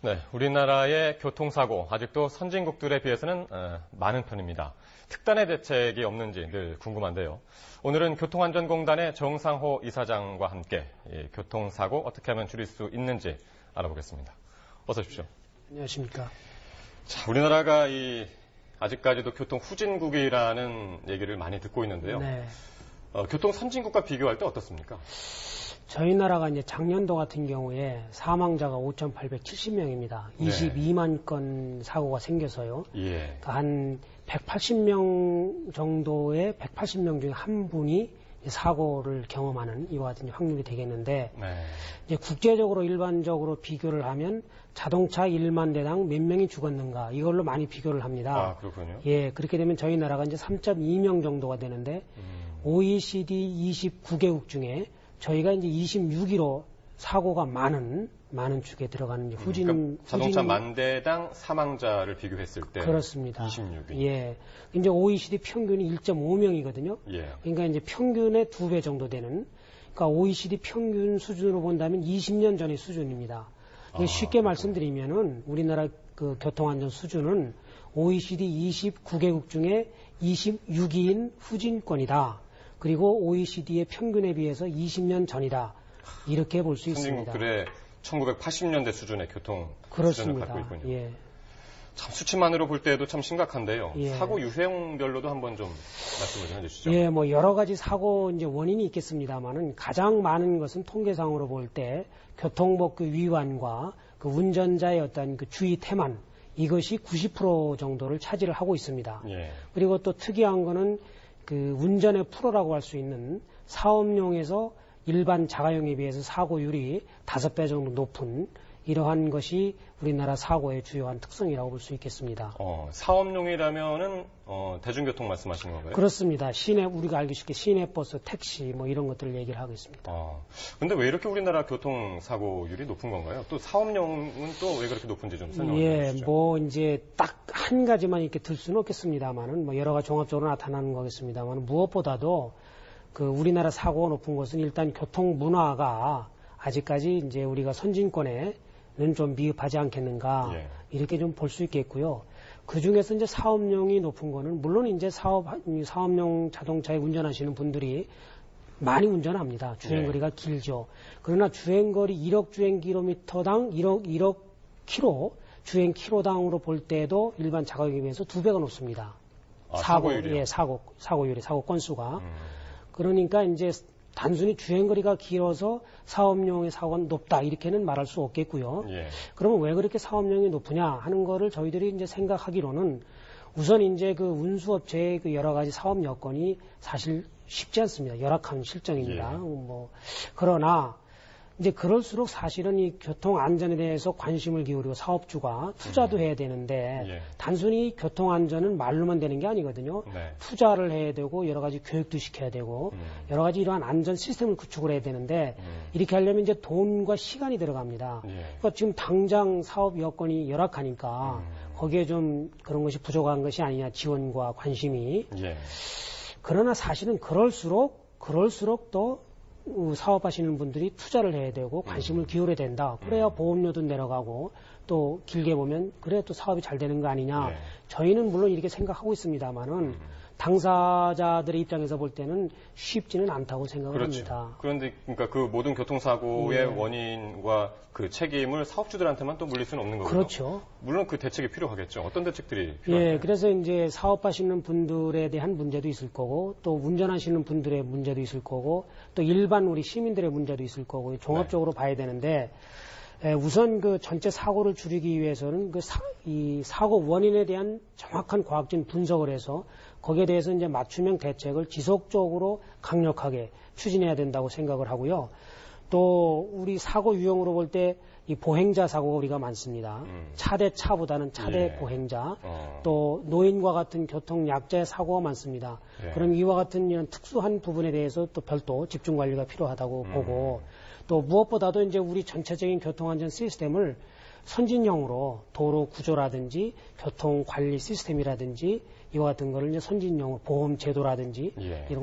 네, 우리나라의 교통사고 아직도 선진국들에 비해서는 많은 편입니다. 특단의 대책이 없는지 늘 궁금한데요. 오늘은 교통안전공단의 정상호 이사장과 함께 교통사고 어떻게 하면 줄일 수 있는지 알아보겠습니다. 어서 오십시오. 안녕하십니까. 자, 우리나라가 아직까지도 교통 후진국이라는 얘기를 많이 듣고 있는데요. 네. 교통 선진국과 비교할 때 어떻습니까? 저희 나라가 이제 작년도 같은 경우에 사망자가 5,870명입니다. 네. 22만 건 사고가 생겨서요. 예. 그러니까 한 180명 정도의 180명 중에 한 분이 사고를 경험하는 이와 같은 확률이 되겠는데, 네. 이제 국제적으로 일반적으로 비교를 하면 자동차 1만 대당 몇 명이 죽었는가 이걸로 많이 비교를 합니다. 아, 그렇군요. 예, 그렇게 되면 저희 나라가 이제 3.2명 정도가 되는데, OECD 29개국 중에 저희가 이제 26위로 사고가 많은 축에 들어가는 그러니까 자동차 만 대당 사망자를 비교했을 때 그렇습니다. 26위. 예. 이제 OECD 평균이 1.5명이거든요. 예. 그러니까 이제 평균의 2배 정도 되는, 그러니까 OECD 평균 수준으로 본다면 20년 전의 수준입니다. 쉽게 말씀드리면은 우리나라 그 교통안전 수준은 OECD 29개국 중에 26위인 후진권이다. 그리고 OECD의 평균에 비해서 20년 전이다. 이렇게 볼 수 있습니다. 선진국들의 1980년대 수준의 교통 그렇습니다. 수준을 갖고 있군요. 예. 참 수치만으로 볼 때도 참 심각한데요. 예. 사고 유형별로도 한번 좀 말씀을 좀 해주시죠. 예, 뭐 여러 가지 사고 이제 원인이 있겠습니다만은 가장 많은 것은 통계상으로 볼 때 교통법규 위반과 그 운전자의 어떤 그 주의 태만, 이것이 90% 정도를 차지를 하고 있습니다. 예. 그리고 또 특이한 거는 그 운전의 프로라고 할 수 있는 사업용에서 일반 자가용에 비해서 사고율이 5배 정도 높은 이러한 것이 우리나라 사고의 주요한 특성이라고 볼 수 있겠습니다. 사업용이라면은 대중교통 말씀하시는 건가요? 그렇습니다. 시내, 우리가 알기 쉽게 시내버스, 택시 뭐 이런 것들을 얘기를 하고 있습니다. 근데 왜 이렇게 우리나라 교통사고율이 높은 건가요? 또 사업용은 또 왜 그렇게 높은지 좀 설명해 주시죠. 예, 뭐 이제 딱 한 가지만 이렇게 들 수는 없겠습니다만은 뭐 여러 가지 종합적으로 나타나는 거겠습니다만, 무엇보다도 그 우리나라 사고가 높은 것은 일단 교통 문화가 아직까지 이제 우리가 선진권에는 좀 미흡하지 않겠는가. 예. 이렇게 좀 볼 수 있겠고요. 그 중에서 이제 사업용이 높은 거는 물론 이제 사업용 자동차에 운전하시는 분들이 많이 운전합니다. 주행거리가 길죠. 그러나 주행거리 1억 주행 킬로미터당 1억 킬로 주행 킬로당으로 볼 때도 일반 자가용에 비해서 2배가 높습니다. 사고율이요? 예, 사고율이, 사고 건수가. 그러니까 이제 단순히 주행거리가 길어서 사업용의 사고가 높다 이렇게는 말할 수 없겠고요. 예. 그러면 왜 그렇게 사업용이 높으냐 하는 거를 저희들이 이제 생각하기로는 우선 이제 그 운수업체의 그 여러 가지 사업 여건이 사실 쉽지 않습니다. 열악한 실정입니다. 예. 그러나 이제 그럴수록 사실은 이 교통 안전에 대해서 관심을 기울이고 사업주가 투자도 해야 되는데 예. 단순히 교통 안전은 말로만 되는 게 아니거든요. 네. 투자를 해야 되고 여러 가지 교육도 시켜야 되고 여러 가지 이러한 안전 시스템을 구축을 해야 되는데 이렇게 하려면 이제 돈과 시간이 들어갑니다. 예. 그러니까 지금 당장 사업 여건이 열악하니까 거기에 좀 그런 것이 부족한 것이 아니냐, 지원과 관심이. 예. 그러나 사실은 그럴수록 또 사업하시는 분들이 투자를 해야 되고 관심을 기울여야 된다. 그래야 보험료도 내려가고 또 길게 보면 그래야 또 사업이 잘 되는 거 아니냐. 네. 저희는 물론 이렇게 생각하고 있습니다만은 당사자들의 입장에서 볼 때는 쉽지는 않다고 생각을 그렇죠. 합니다. 그런데 그러니까 그 모든 교통사고의 원인과 그 책임을 사업주들한테만 또 물릴 수는 없는 거고요. 그렇죠. 물론 그 대책이 필요하겠죠. 어떤 대책들이 필요할까요? 예, 그래서 이제 사업하시는 분들에 대한 문제도 있을 거고 또 운전하시는 분들의 문제도 있을 거고 또 일반 우리 시민들의 문제도 있을 거고 종합적으로 봐야 되는데 우선 그 전체 사고를 줄이기 위해서는 이 사고 원인에 대한 정확한 과학적인 분석을 해서 거기에 대해서 이제 맞춤형 대책을 지속적으로 강력하게 추진해야 된다고 생각을 하고요. 또 우리 사고 유형으로 볼 때 이 보행자 사고가 우리가 많습니다. 차 대 차보다는 차 대 보행자. 또 노인과 같은 교통 약자의 사고가 많습니다. 예. 그럼 이와 같은 이런 특수한 부분에 대해서 또 별도 집중 관리가 필요하다고 보고 또 무엇보다도 이제 우리 전체적인 교통안전 시스템을 선진형으로 도로 구조라든지 교통 관리 시스템이라든지 이와 같은 거를 이제 선진형으로 보험 제도라든지 이런